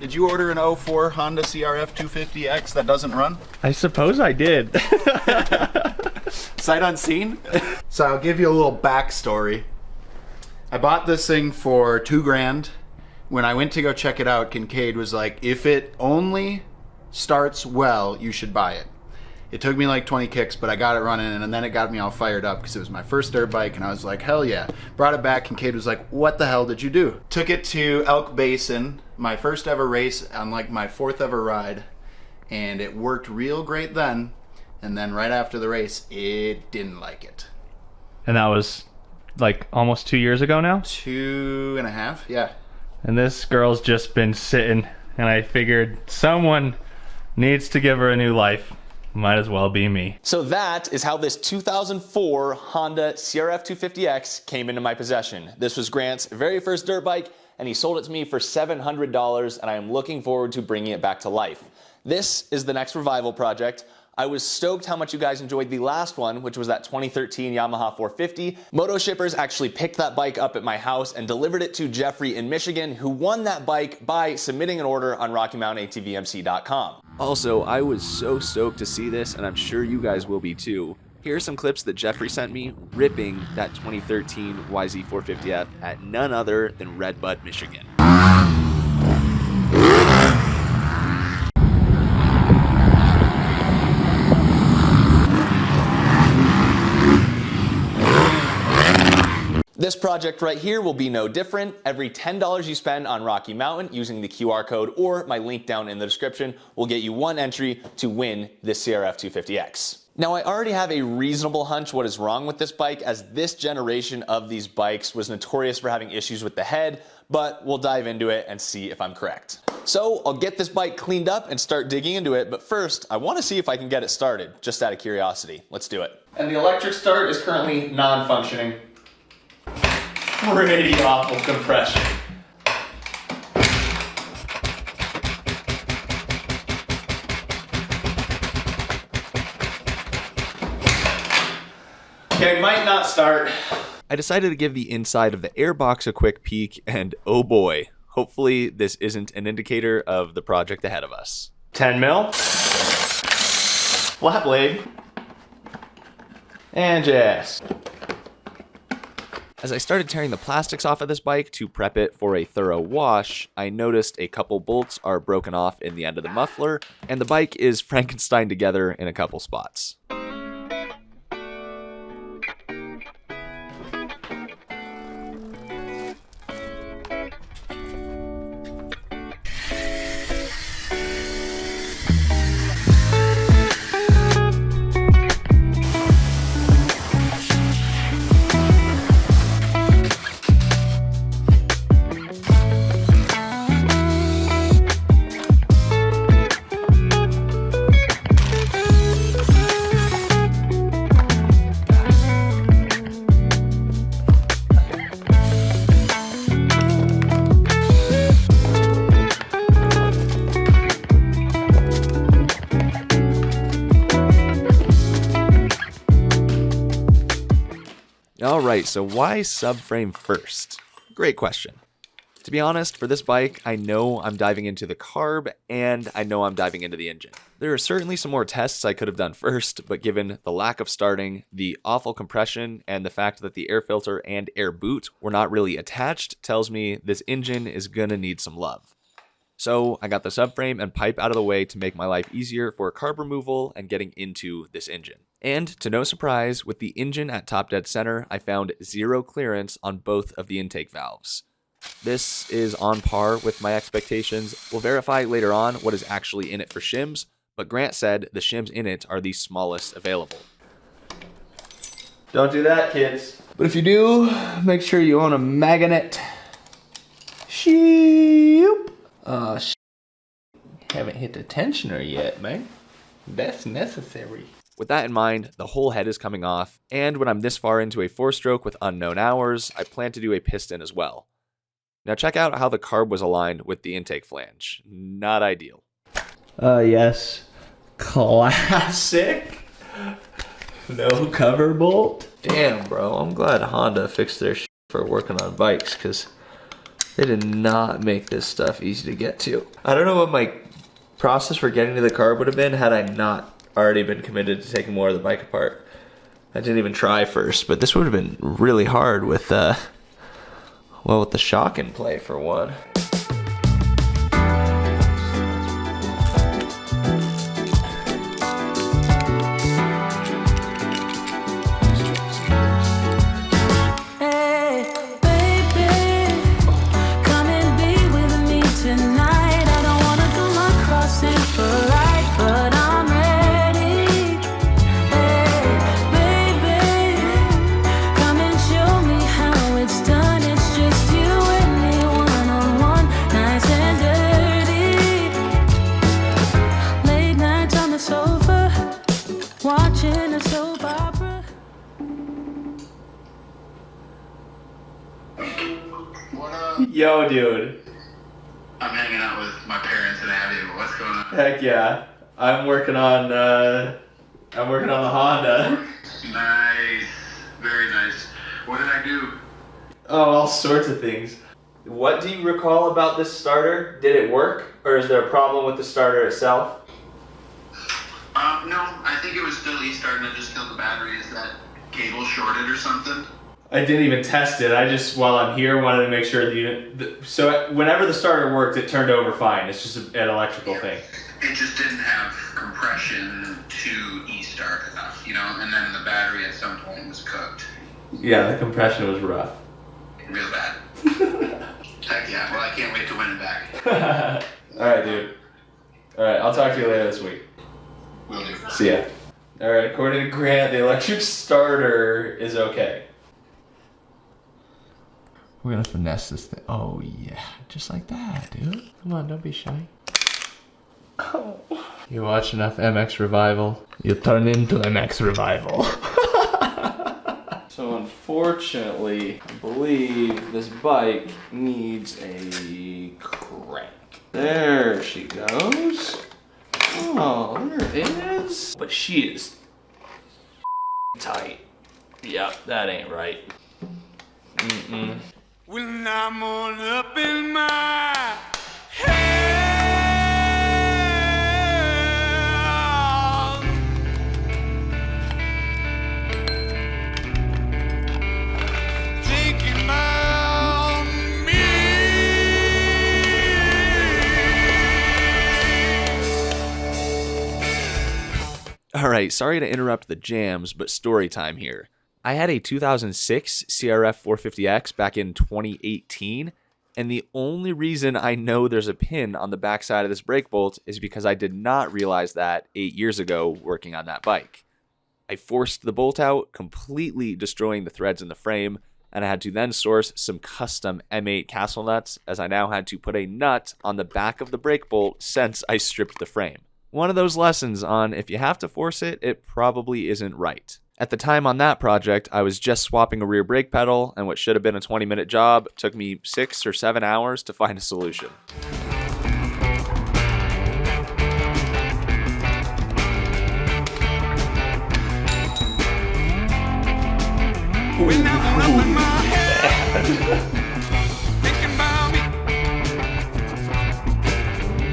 Did you order an 04 Honda CRF 250X that doesn't run? I suppose I did. Sight unseen? So I'll give you a little backstory. I bought this thing for $2,000. When I went to go check it out, Kincaid was like, if it only starts well, you should buy it. It took me like 20 kicks, but I got it running, and then it got me all fired up because it was my first dirt bike, and I was like, hell yeah. Brought it back, Kincaid was like, what the hell did you do? Took it to Elk Basin, my first ever race on like my 4th ever ride, and it worked real great then, and then right after the race, it didn't like it. And that was like almost 2 years ago now? 2.5, yeah. And this girl's just been sitting, and I figured someone needs to give her a new life. Might as well be me. So that is how this 2004 Honda CRF 250X came into my possession. This was Grant's very first dirt bike, and he sold it to me for $700, and I am looking forward to bringing it back to life. This is the next revival project. I was stoked how much you guys enjoyed the last one, which was that 2013 Yamaha 450. Moto Shippers actually picked that bike up at my house and delivered it to Jeffrey in Michigan, who won that bike by submitting an order on RockyMountainATVMC.com. Also, I was so stoked to see this, and I'm sure you guys will be too. Here are some clips that Jeffrey sent me ripping that 2013 YZ450F at none other than Redbud, Michigan. This project right here will be no different. Every $10 you spend on Rocky Mountain using the QR code or my link down in the description will get you one entry to win this CRF 250X. Now, I already have a reasonable hunch what is wrong with this bike, as this generation of these bikes was notorious for having issues with the head, but we'll dive into it and see if I'm correct. So I'll get this bike cleaned up and start digging into it, but first I want to see if I can get it started, just out of curiosity. Let's do it. And the electric start is currently non-functioning. Pretty awful compression. Okay, might not start. I decided to give the inside of the airbox a quick peek, and oh boy, hopefully this isn't an indicator of the project ahead of us. 10 mil. Flat blade. And jazz. As I started tearing the plastics off of this bike to prep it for a thorough wash, I noticed a couple bolts are broken off in the end of the muffler, and the bike is Frankenstein together in a couple spots. Alright, so why subframe first? Great question. To be honest, for this bike, I know I'm diving into the carb, and I know I'm diving into the engine. There are certainly some more tests I could have done first, but given the lack of starting, the awful compression, and the fact that the air filter and air boot were not really attached, tells me this engine is gonna need some love. So I got the subframe and pipe out of the way to make my life easier for carb removal and getting into this engine. And to no surprise, with the engine at top dead center, I found zero clearance on both of the intake valves. This is on par with my expectations. We'll verify later on what is actually in it for shims, but Grant said the shims in it are the smallest available. Don't do that, kids. But if you do, make sure you own a magnet. Shoop. Haven't hit the tensioner yet, man. That's necessary. With that in mind, the whole head is coming off, and when I'm this far into a 4-stroke with unknown hours, I plan to do a piston as well. Now check out how the carb was aligned with the intake flange. Not ideal. Yes. Classic. No cover bolt. Damn, bro. I'm glad Honda fixed their shit for working on bikes, because They did not make this stuff easy to get to. I don't know what my process for getting to the carb would have been had I not already been committed to taking more of the bike apart. I didn't even try first, but this would have been really hard with, with the shock in play for one. Yo, dude. I'm hanging out with my parents and Abby, but what's going on? Heck yeah. I'm working on the Honda. Nice. Very nice. What did I do? Oh, all sorts of things. What do you recall about this starter? Did it work? Or is there a problem with the starter itself? No, I think it was still starting to just kill the battery. Is that cable shorted or something? I didn't even test it. I just, while I'm here, wanted to make sure the unit... So whenever the starter worked, it turned over fine. It's just an electrical thing. It just didn't have compression to E-start enough, and then the battery at some point was cooked. Yeah, the compression was rough. Real bad. Heck yeah, well I can't wait to win it back. Alright, dude. Alright, I'll talk to you later this week. Will do. See ya. Alright, according to Grant, the electric starter is okay. We're gonna finesse this thing. Oh yeah, just like that, dude. Come on, don't be shy. Oh. You watch enough MX Revival, you turn into MX Revival. So unfortunately, I believe this bike needs a crank. There she goes. Oh, there it is. But she is tight. Yep, that ain't right. Mm-mm. When I'm all up in my head, thinking about me. Alright, sorry to interrupt the jams, but story time here. I had a 2006 CRF 450X back in 2018, and the only reason I know there's a pin on the backside of this brake bolt is because I did not realize that 8 years ago working on that bike. I forced the bolt out, completely destroying the threads in the frame, and I had to then source some custom M8 castle nuts, as I now had to put a nut on the back of the brake bolt since I stripped the frame. One of those lessons on if you have to force it, it probably isn't right. At the time on that project, I was just swapping a rear brake pedal, and what should have been a 20-minute job took me 6 or 7 hours to find a solution. When I'm up in my head, thinking about me.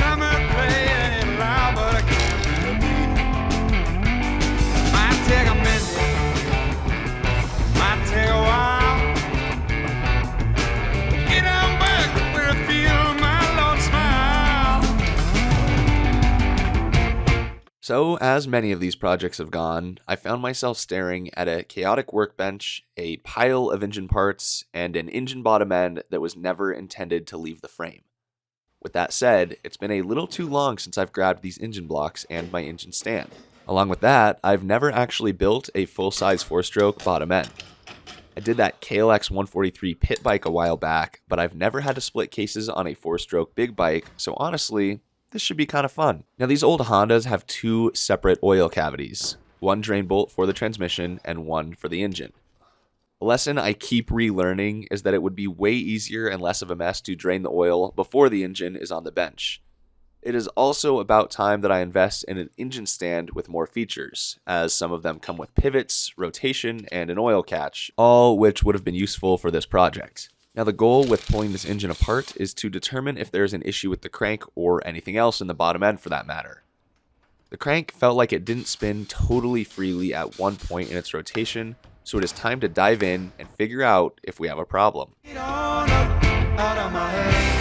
Come and play it loud, but I can't be. Might take a minute, might take a while. Get on back where I feel my Lord smile. So, as many of these projects have gone, I found myself staring at a chaotic workbench, a pile of engine parts, and an engine bottom end that was never intended to leave the frame. With that said, it's been a little too long since I've grabbed these engine blocks and my engine stand. Along with that, I've never actually built a full-size 4-stroke bottom end. I did that KLX 143 pit bike a while back, but I've never had to split cases on a 4-stroke big bike, so honestly, this should be kind of fun. Now, these old Hondas have 2 separate oil cavities, one drain bolt for the transmission and one for the engine. A lesson I keep relearning is that it would be way easier and less of a mess to drain the oil before the engine is on the bench. It is also about time that I invest in an engine stand with more features, as some of them come with pivots, rotation, and an oil catch, all which would have been useful for this project. Now the goal with pulling this engine apart is to determine if there's an issue with the crank or anything else in the bottom end for that matter. The crank felt like it didn't spin totally freely at one point in its rotation, so it is time to dive in and figure out if we have a problem. Get on up out of my head.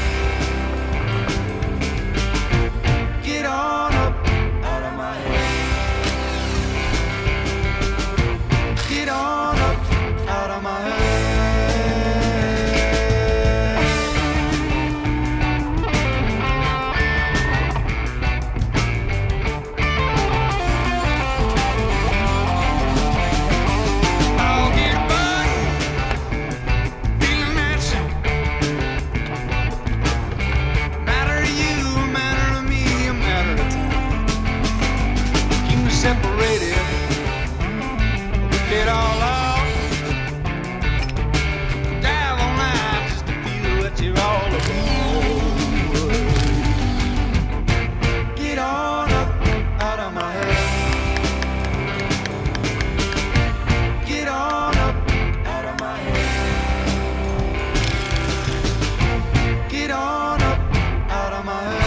Get on up out of my head. Get on up out of my head. I'll get by, feeling that shit. Matter to you, matter to me, a matter of time. Keep me separated, get all out. Dive all night just to feel what you're all about. Get on up out of my head. Get on up out of my head. Get on up out of my head.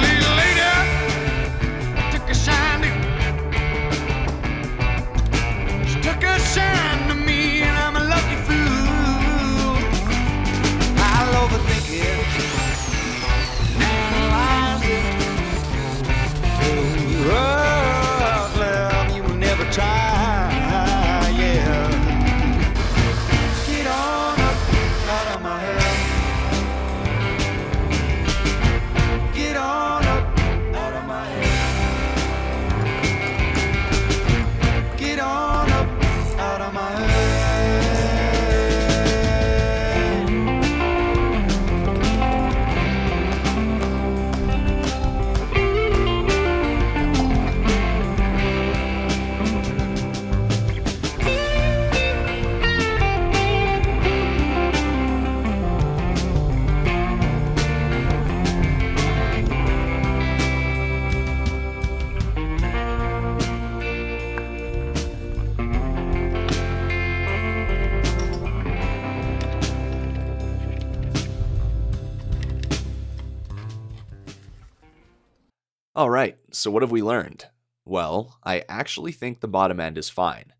Little lady took a shine to, she took a shine to me, and I'm a lucky fool. I'll overthink it, analyze it. Oh, love, you will never try, yeah. Get on up out of my head. Get on up out of my head. Get on up out of my head. Alright, so what have we learned? Well, I actually think the bottom end is fine.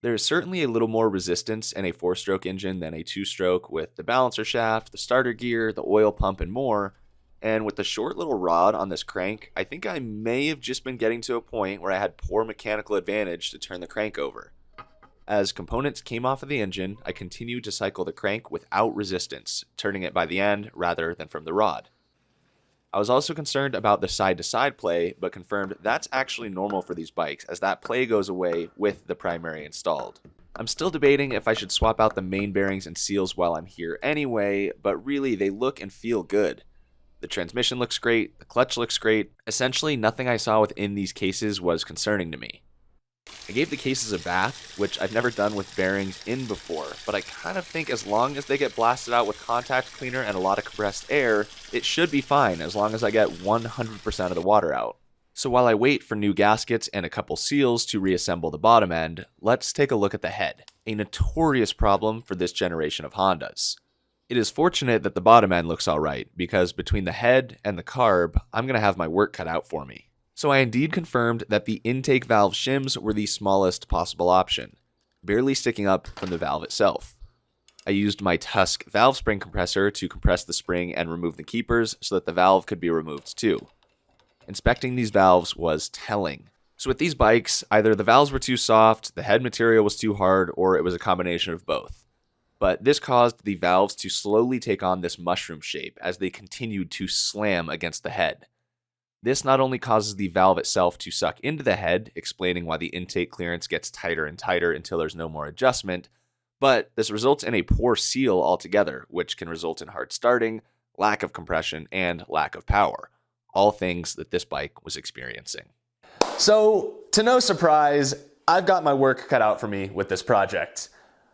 There is certainly a little more resistance in a 4-stroke engine than a 2-stroke with the balancer shaft, the starter gear, the oil pump, and more. And with the short little rod on this crank, I think I may have just been getting to a point where I had poor mechanical advantage to turn the crank over. As components came off of the engine, I continued to cycle the crank without resistance, turning it by the end rather than from the rod. I was also concerned about the side-to-side play, but confirmed that's actually normal for these bikes, as that play goes away with the primary installed. I'm still debating if I should swap out the main bearings and seals while I'm here anyway, but really they look and feel good. The transmission looks great, the clutch looks great. Essentially, nothing I saw within these cases was concerning to me. I gave the cases a bath, which I've never done with bearings in before, but I kind of think as long as they get blasted out with contact cleaner and a lot of compressed air, it should be fine as long as I get 100% of the water out. So while I wait for new gaskets and a couple seals to reassemble the bottom end, let's take a look at the head, a notorious problem for this generation of Hondas. It is fortunate that the bottom end looks alright, because between the head and the carb, I'm going to have my work cut out for me. So I indeed confirmed that the intake valve shims were the smallest possible option, barely sticking up from the valve itself. I used my Tusk valve spring compressor to compress the spring and remove the keepers so that the valve could be removed too. Inspecting these valves was telling. So with these bikes, either the valves were too soft, the head material was too hard, or it was a combination of both. But this caused the valves to slowly take on this mushroom shape as they continued to slam against the head. This not only causes the valve itself to suck into the head, explaining why the intake clearance gets tighter and tighter until there's no more adjustment, but this results in a poor seal altogether, which can result in hard starting, lack of compression, and lack of power. All things that this bike was experiencing. So, to no surprise, I've got my work cut out for me with this project.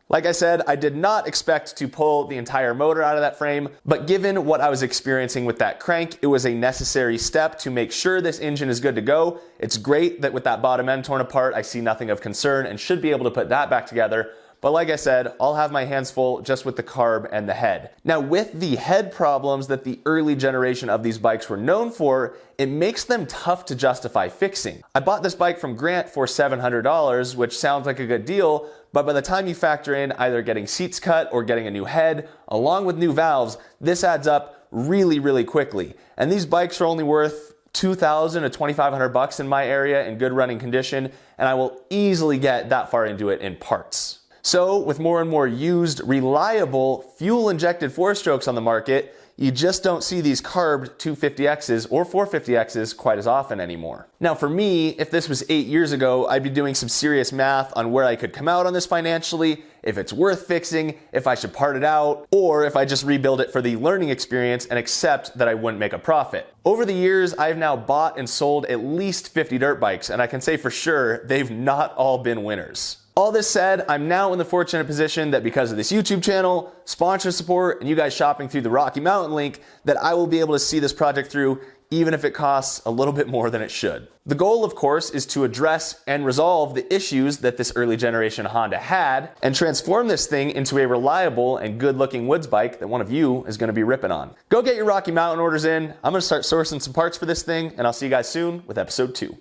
Like I said, I did not expect to pull the entire motor out of that frame, but given what I was experiencing with that crank, it was a necessary step to make sure this engine is good to go. It's great that with that bottom end torn apart, I see nothing of concern and should be able to put that back together. But like I said, I'll have my hands full just with the carb and the head. Now, with the head problems that the early generation of these bikes were known for, it makes them tough to justify fixing. I bought this bike from Grant for $700, which sounds like a good deal, but by the time you factor in either getting seats cut or getting a new head, along with new valves, this adds up really, really quickly. And these bikes are only worth $2,000 to $2,500 in my area in good running condition, and I will easily get that far into it in parts. So with more and more used, reliable, fuel-injected 4-strokes on the market, you just don't see these carbed 250Xs or 450Xs quite as often anymore. Now for me, if this was 8 years ago, I'd be doing some serious math on where I could come out on this financially, if it's worth fixing, if I should part it out, or if I just rebuild it for the learning experience and accept that I wouldn't make a profit. Over the years, I've now bought and sold at least 50 dirt bikes, and I can say for sure, they've not all been winners. All this said, I'm now in the fortunate position that because of this YouTube channel, sponsor support, and you guys shopping through the Rocky Mountain link, that I will be able to see this project through even if it costs a little bit more than it should. The goal, of course, is to address and resolve the issues that this early generation Honda had and transform this thing into a reliable and good-looking woods bike that one of you is going to be ripping on. Go get your Rocky Mountain orders in. I'm going to start sourcing some parts for this thing, and I'll see you guys soon with episode 2.